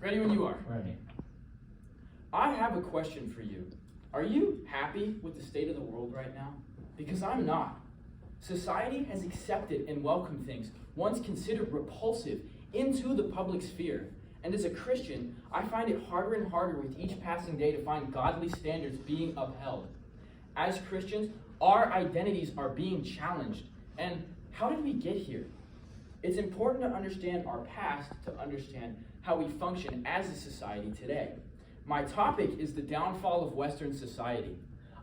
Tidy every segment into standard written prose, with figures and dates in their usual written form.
Ready when you are. Ready. I have a question for you. Are you happy with the state of the world right now? Because I'm not. Society has accepted and welcomed things once considered repulsive into the public sphere. And as a Christian, I find it harder and harder with each passing day to find godly standards being upheld. As Christians, our identities are being challenged. And how did we get here? It's important to understand our past to understand how we function as a society today. My topic is the downfall of Western society.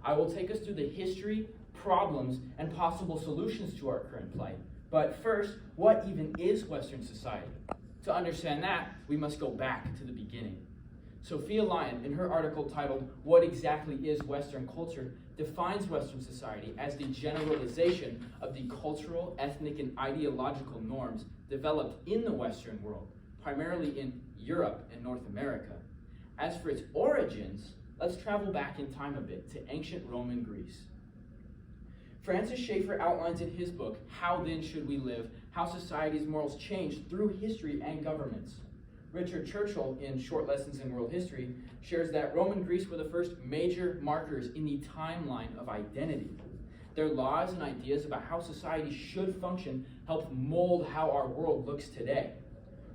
I will take us through the history, problems, and possible solutions to our current plight. But first, what even is Western society? To understand that, we must go back to the beginning. Sophia Lyon, in her article titled, "What Exactly is Western Culture?" defines Western society as the generalization of the cultural, ethnic, and ideological norms developed in the Western world, primarily in Europe and North America. As for its origins, let's travel back in time a bit to ancient Roman Greece. Francis Schaeffer outlines in his book, How Then Should We Live?, how society's morals changed through history and governments. Richard Churchill, in Short Lessons in World History, shares that Roman Greece were the first major markers in the timeline of identity. Their laws and ideas about how society should function helped mold how our world looks today.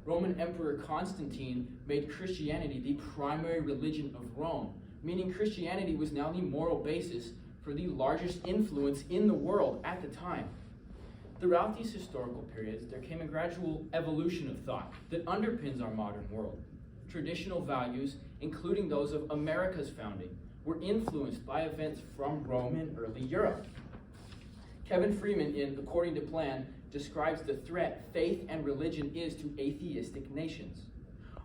Roman Emperor Constantine made Christianity the primary religion of Rome, meaning Christianity was now the moral basis for the largest influence in the world at the time. Throughout these historical periods, there came a gradual evolution of thought that underpins our modern world. Traditional values, including those of America's founding, were influenced by events from Rome and early Europe. Kevin Freeman, in According to Plan, describes the threat faith and religion is to atheistic nations.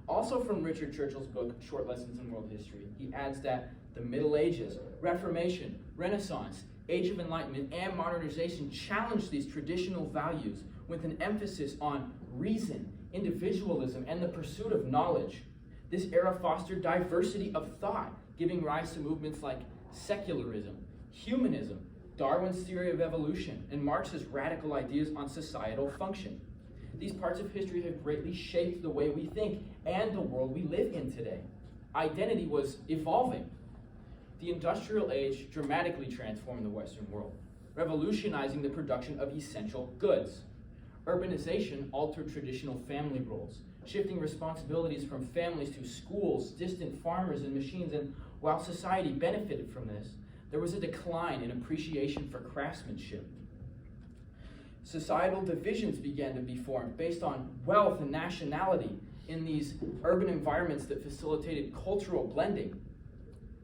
Also from Richard Churchill's book, Short Lessons in World History, he adds that the Middle Ages, Reformation, Renaissance, Age of Enlightenment, and modernization challenged these traditional values with an emphasis on reason, individualism, and the pursuit of knowledge. This era fostered diversity of thought, giving rise to movements like secularism, humanism, Darwin's theory of evolution, and Marx's radical ideas on societal function. These parts of history have greatly shaped the way we think and the world we live in today. Identity was evolving. The industrial age dramatically transformed the Western world, revolutionizing the production of essential goods. Urbanization altered traditional family roles, shifting responsibilities from families to schools, distant farmers, and machines. And while society benefited from this, there was a decline in appreciation for craftsmanship. Societal divisions began to be formed based on wealth and nationality in these urban environments that facilitated cultural blending.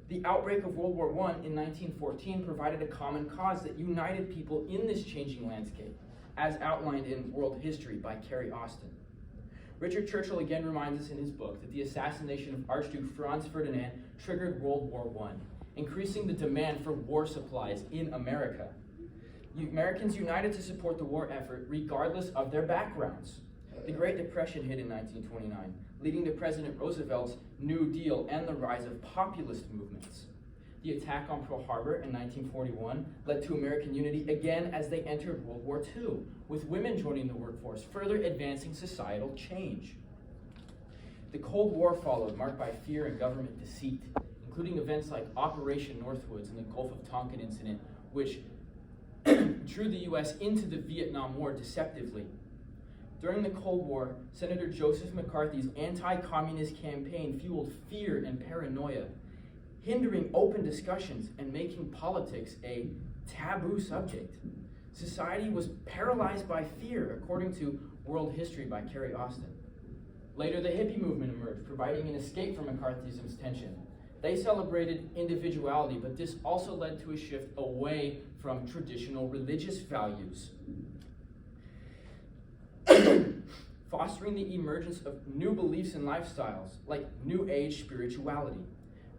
The outbreak of World War I in 1914 provided a common cause that united people in this changing landscape, as outlined in World History by Carrie Austin. Richard Churchill again reminds us in his book that the assassination of Archduke Franz Ferdinand triggered World War I, increasing the demand for war supplies in America. Americans united to support the war effort regardless of their backgrounds. The Great Depression hit in 1929, leading to President Roosevelt's New Deal and the rise of populist movements. The attack on Pearl Harbor in 1941 led to American unity again as they entered World War II, with women joining the workforce, further advancing societal change. The Cold War followed, marked by fear and government deceit, including events like Operation Northwoods and the Gulf of Tonkin incident, which drew the U.S. into the Vietnam War deceptively. During the Cold War, Senator Joseph McCarthy's anti-communist campaign fueled fear and paranoia, hindering open discussions and making politics a taboo subject. Society was paralyzed by fear, according to World History by Carrie Austin. Later, the hippie movement emerged, providing an escape from McCarthyism's tension. They celebrated individuality, but this also led to a shift away from traditional religious values, fostering the emergence of new beliefs and lifestyles, like New Age spirituality.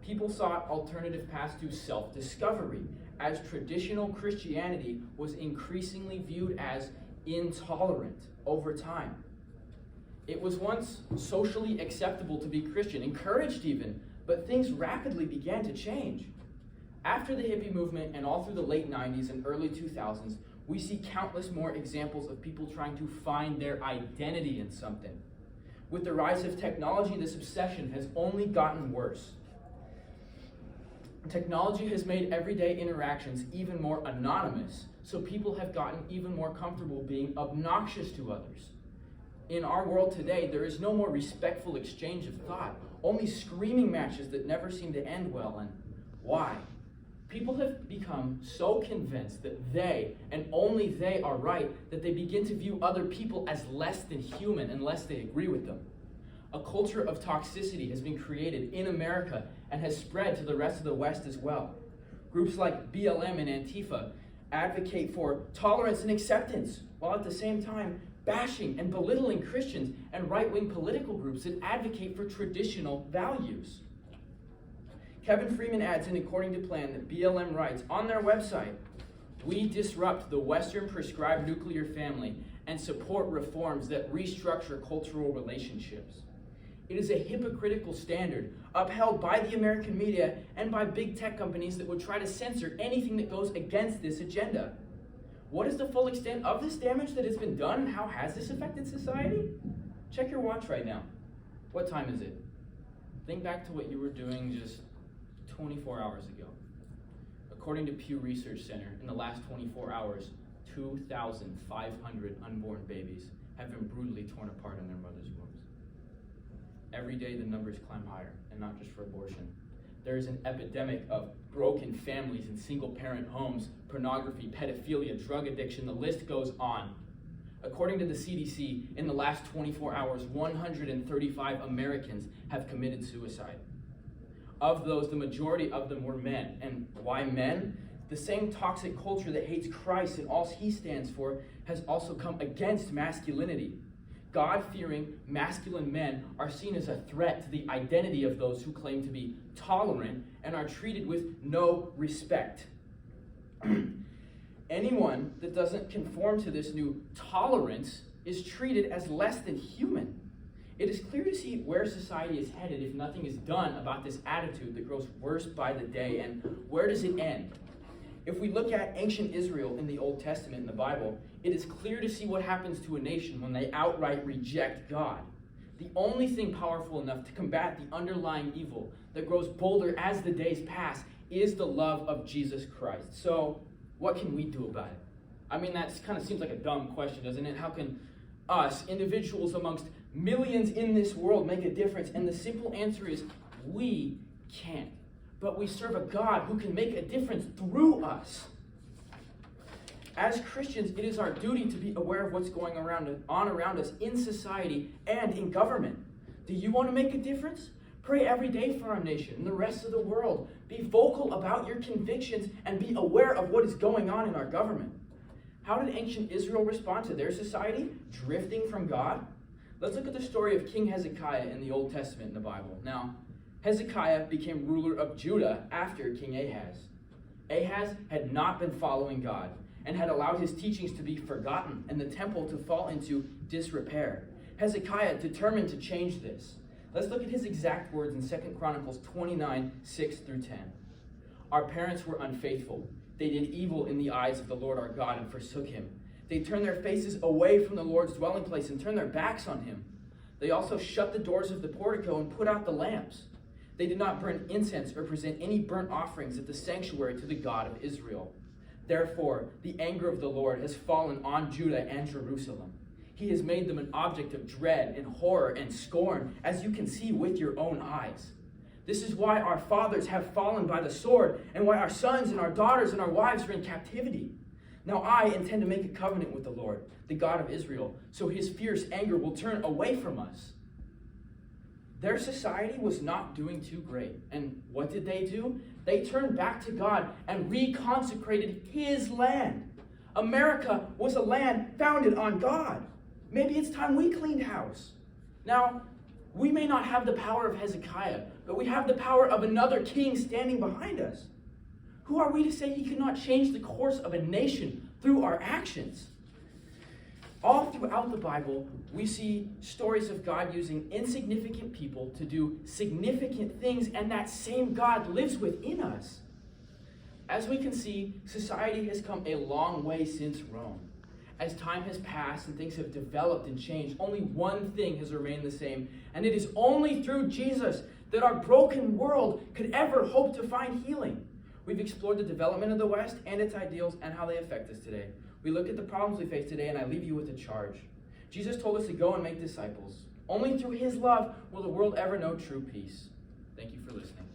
People sought alternative paths to self-discovery, as traditional Christianity was increasingly viewed as intolerant over time. It was once socially acceptable to be Christian, encouraged even, but things rapidly began to change. After the hippie movement and all through the late 90s and early 2000s, we see countless more examples of people trying to find their identity in something. With the rise of technology, this obsession has only gotten worse. Technology has made everyday interactions even more anonymous, so people have gotten even more comfortable being obnoxious to others. In our world today, there is no more respectful exchange of thought, only screaming matches that never seem to end well. And why? People have become so convinced that they, and only they, are right, that they begin to view other people as less than human unless they agree with them. A culture of toxicity has been created in America and has spread to the rest of the West as well. Groups like BLM and Antifa advocate for tolerance and acceptance, while at the same time bashing and belittling Christians and right-wing political groups that advocate for traditional values. Kevin Freeman adds in According to Plan that BLM writes on their website, "We disrupt the Western prescribed nuclear family and support reforms that restructure cultural relationships. It is a hypocritical standard upheld by the American media and by big tech companies that would try to censor anything that goes against this agenda. What is the full extent of this damage that has been done, and how has this affected society? Check your watch right now. What time is it? Think back to what you were doing just 24 hours ago. According to Pew Research Center, in the last 24 hours, 2,500 unborn babies have been brutally torn apart in their mother's wombs. Every day the numbers climb higher, and not just for abortion. There is an epidemic of broken families and single-parent homes, pornography, pedophilia, drug addiction, the list goes on. According to the CDC, in the last 24 hours, 135 Americans have committed suicide. Of those, the majority of them were men. And why men? The same toxic culture that hates Christ and all he stands for has also come against masculinity. God-fearing, masculine men are seen as a threat to the identity of those who claim to be tolerant and are treated with no respect. Anyone that doesn't conform to this new tolerance is treated as less than human. It is clear to see where society is headed if nothing is done about this attitude that grows worse by the day. And where does it end? If we look at ancient Israel in the Old Testament in the Bible, it is clear to see what happens to a nation when they outright reject God. The only thing powerful enough to combat the underlying evil that grows bolder as the days pass is the love of Jesus Christ. So, what can we do about it? I mean, that kind of seems like a dumb question, doesn't it? How can us, individuals amongst millions in this world, make a difference? And the simple answer is, we can't. But we serve a God who can make a difference through us. As Christians, it is our duty to be aware of what's going on around us in society and in government. Do you want to make a difference? Pray every day for our nation and the rest of the world. Be vocal about your convictions and be aware of what is going on in our government. How did ancient Israel respond to their society? Drifting from God? Let's look at the story of King Hezekiah in the Old Testament in the Bible. Now, Hezekiah became ruler of Judah after King Ahaz. Ahaz had not been following God and had allowed his teachings to be forgotten and the temple to fall into disrepair. Hezekiah determined to change this. Let's look at his exact words in 2 Chronicles 29, 6 through 10. Our parents were unfaithful. They did evil in the eyes of the Lord our God and forsook him. They turned their faces away from the Lord's dwelling place and turned their backs on him. They also shut the doors of the portico and put out the lamps. They did not burn incense or present any burnt offerings at the sanctuary to the God of Israel. Therefore, the anger of the Lord has fallen on Judah and Jerusalem. He has made them an object of dread and horror and scorn, as you can see with your own eyes. This is why our fathers have fallen by the sword, and why our sons and our daughters and our wives are in captivity. Now I intend to make a covenant with the Lord, the God of Israel, so his fierce anger will turn away from us. Their society was not doing too great. And what did they do? They turned back to God and reconsecrated his land. America was a land founded on God. Maybe it's time we cleaned house. Now, we may not have the power of Hezekiah, but we have the power of another king standing behind us. Who are we to say he cannot change the course of a nation through our actions? All throughout the Bible, we see stories of God using insignificant people to do significant things, and that same God lives within us. As we can see, society has come a long way since Rome. as time has passed and things have developed and changed, only one thing has remained the same, and it is only through Jesus that our broken world could ever hope to find healing. We've explored the development of the West and its ideals and how they affect us today. We look at the problems we face today, and I leave you with a charge. Jesus told us to go and make disciples. Only through his love will the world ever know true peace. Thank you for listening.